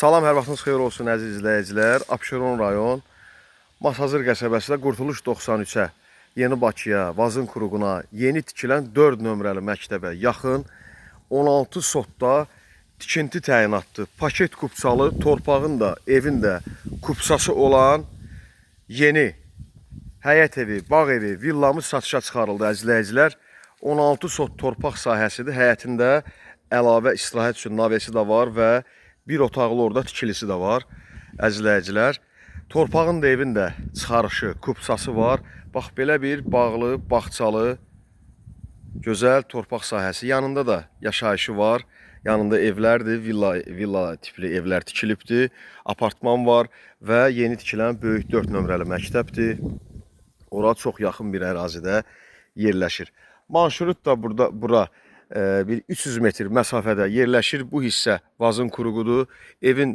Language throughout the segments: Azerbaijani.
Salam, hər vaxtınız xeyir olsun əziz izləyicilər. Abşeron rayon Masazır qəsəbəsində Qurtuluş 93-ə, Yeni Bakıya, Vazın Kuruğuna yeni tikilən 4 nömrəli məktəbə yaxın 16 sotda tikinti təyinatlı, paket kupsalı, torpağın da, evin də kupsası olan yeni həyət evi, bağ evi, villamız satışa çıxarıldı əziz izləyicilər. 16 sot torpaq sahəsidir. Həyətində əlavə istirahət üçün navesi də var və bir otaqlı orada tikilisi də var əziz izləyicilər. Torpağın da evin də çıxarışı, kupsası var. Bax belə bir bağlı, bağçalı, gözəl torpaq sahəsi. Yanında da yaşayışı var. Yanında evlərdir, villa tipli evlər tikilibdir. Apartman var və yeni tikilən böyük 4 nömrəli məktəbdir. Ora çox yaxın bir ərazidə yerləşir. Marşrut da bura bir 300 metr məsafədə yerləşir. Bu hissə Vazın Kuruğudur. Evin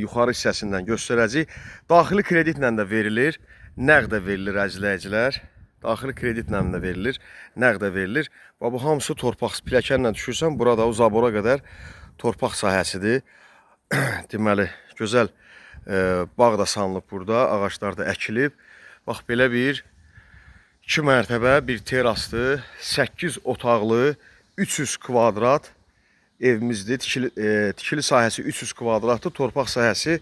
yuxarı hissəsindən göstərəcək. Daxili kreditlə də verilir, nəqd də verilir əziz izləyicilər. Daxili kreditlə də verilir, nəqd də verilir. Və bu hamısı torpaq pilləkənlə düşürsən, burada o zabora qədər torpaq sahəsidir. Deməli, gözəl bağ da salınıb burada, ağaclar da əkilib. Bax belə bir 2 mərtəbə bir terasdır, 8 otaqlı, 300 kvadrat evimizdir. Tikili sahəsi 300 kvadratdır, torpaq sahəsi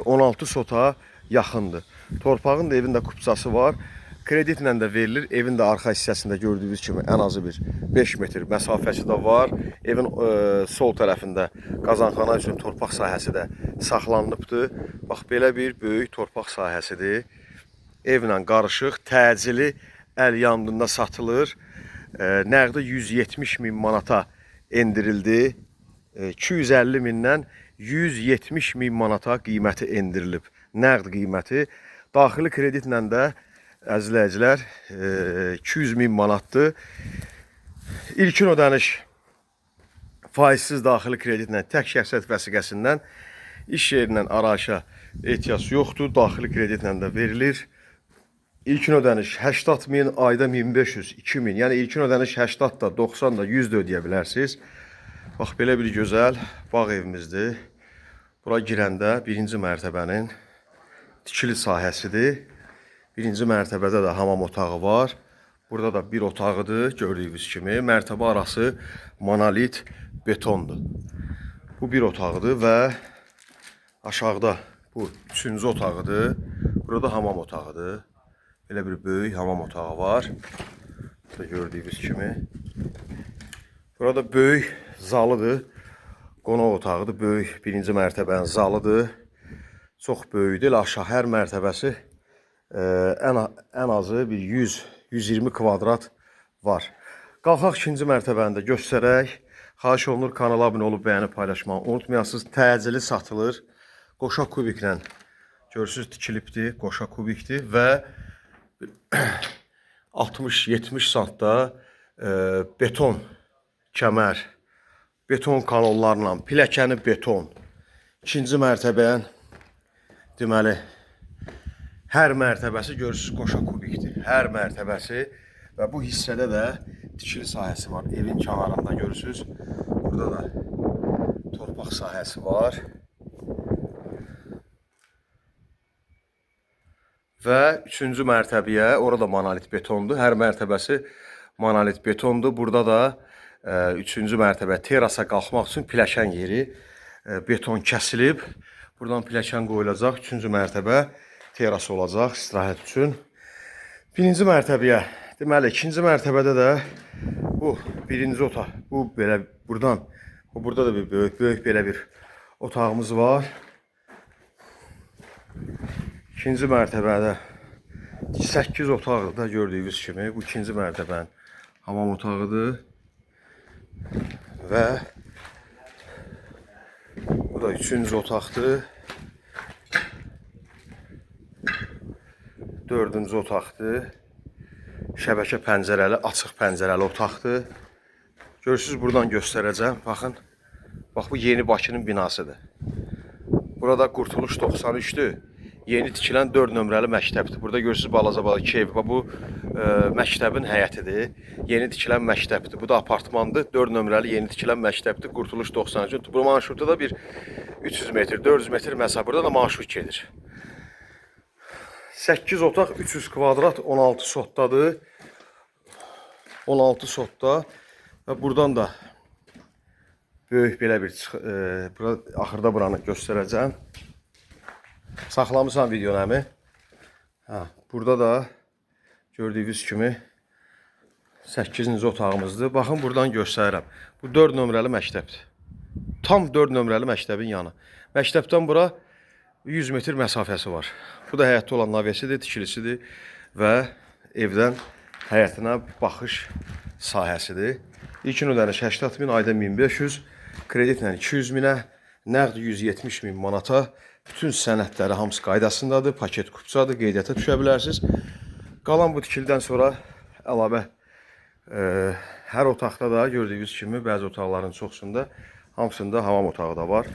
16 sota yaxındır. Torpağın da evində kupsası var. Kreditlə də verilir. Evin də arxa hissəsində gördüyünüz kimi ən azı bir 5 metr məsafəsi də var. Evin sol tərəfində qazanxana üçün torpaq sahəsi də saxlanılıbdır. Bax belə bir böyük torpaq sahəsidir. Evlə qarışıq, təcili əl yandında satılır. Nəqdi 170 min manata endirildi. 250 mindən 170 min manata qiyməti endirilib. Nəqd qiyməti. Daxili kreditlə də əziz izləyicilər 200 min manatdır. İlkin ödəniş faizsiz daxili kreditlə tək şəxsiyyət vəsiqəsindən iş yerindən arayışa ehtiyac yoxdur. Daxili kreditlə də verilir. İlkin ödəniş 80 min, ayda 1500, 2000. Yəni ilkin ödəniş 80 da, 90 da, 100 də ödəyə bilərsiniz. Bax belə bir gözəl bağ evimizdir. Bura girəndə birinci mərtəbənin tikili sahəsidir. Birinci mərtəbədə də hamam otağı var. Burada da bir otağıdır gördüyünüz kimi. Mərtəbə arası monolit betondur. Bu bir otağıdır və aşağıda bu 3-cü otağıdır. Burada hamam otağıdır. Belə bir böyük hamam otağı var. Burada gördüyünüz kimi. Burada böyük zalıdır. Qonaq otağıdır. Böyük birinci mərtəbənin zalıdır. Çox böyükdür. Aşağı hər mərtəbəsi ən azı bir 100-120 kvadrat var. Qalxaq ikinci mərtəbəni də göstərək. Xahiş olunur kanala abunə olub bəyənib paylaşmağı unutmayasınız. Təcili satılır. Qoşa kubiklə görürsünüz tikilibdir. Qoşa kubikdir və 60-70 santda beton kəmər, beton kanonlarla, pilləkəni beton. İkinci mərtəbənin deməli hər mərtəbəsi görürsünüz qoşa kubikdir. Hər mərtəbəsi və bu hissədə də tikili sahəsi var. Evin kənarında görürsünüz. Burada da torpaq sahəsi var. Və 3-cü mərtəbəyə, orada monolit betondur. Hər mərtəbəsi monolit betondur. Burada da 3-cü mərtəbə terasa qalxmaq üçün pilləkən yeri beton kəsilib. Buradan pilləkən qoyulacaq. 3-cü mərtəbə teras olacaq istirahət üçün. Birinci mərtəbəyə, deməli, ikinci mərtəbədə də bu birinci otaq. Bu belə buradan, burada da bir böyük belə bir otağımız var. İkinci mərtəbədə 8 otaqdır da gördüyünüz kimi. Bu ikinci mərtəbənin hamam otağıdır. Və bu da 3-cü otaqdır. 4-cü otaqdır. Şəbəkə pəncərəli, açıq pəncərəli otaqdır. Görürsünüz, buradan göstərəcəm. Baxın, bax bu Yeni Bakının binasıdır. Burada Qurtuluş 93'dür. Yeni tikilən 4 nömrəli məktəbdir. Burada görürsünüz balaca 2 ev. Bu məktəbin həyətidir. Yeni tikilən məktəbdir. Bu da apartmandır. 4 nömrəli yeni tikilən məktəbdir. Qurtuluş 93. Bu marşrutda da bir 300 metr, 400 metr məsafə. Burada da marşrut gedir. 8 otaq, 300 kvadrat, 16 sotdadır. 16 sotda. Və buradan da böyük belə bir axırda buranı göstərəcəm. Saxlamısan videonu əmi. Burada da gördüyünüz kimi 8-ci otağımızdır. Baxın, buradan göstərirəm. Bu 4 nömrəli məktəbdir. Tam 4 nömrəli məktəbin yanı. Məktəbdən bura 100 metr məsafəsi var. Bu da həyətdə olan navyəsidir, tikilisidir və evdən həyətinə baxış sahəsidir. İlkin ödəniş 80 min, ayda 1500, kreditlə 200 minə, nəqd 170 min manata. Bütün sənədləri hamısı qaydasındadır, paket kupçadır, qeydiyyata düşə bilərsiniz. Qalan bu tikildən sonra əlavə hər otaqda da gördüyünüz kimi bəzi otaqların çoxsunda, hamısında hamam otağı da var.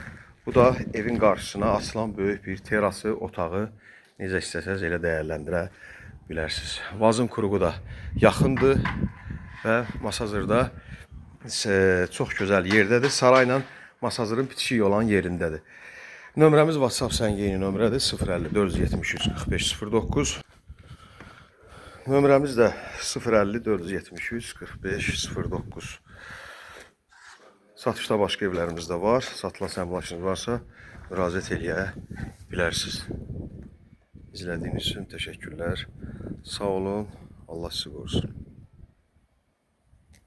Bu da evin qarşısına açılan böyük bir terası, otağı. Necə istəsəz elə dəyərləndirə bilərsiniz. Vazın kuruğu da yaxındır və Masazırda çox gözəl yerdədir. Sarayla Masazırın bitişik olan yerindədir. Nömrəmiz WhatsApp səngeyni nömrədir. 050 473 45 09. Nömrəmiz də 050 473 45 09. Satışda başqa evlərimiz də var. Satılan əmlakınız varsa müraciət eləyə bilərsiniz. İzlədiyiniz üçün təşəkkürlər. Sağ olun. Allah sizi qorusun.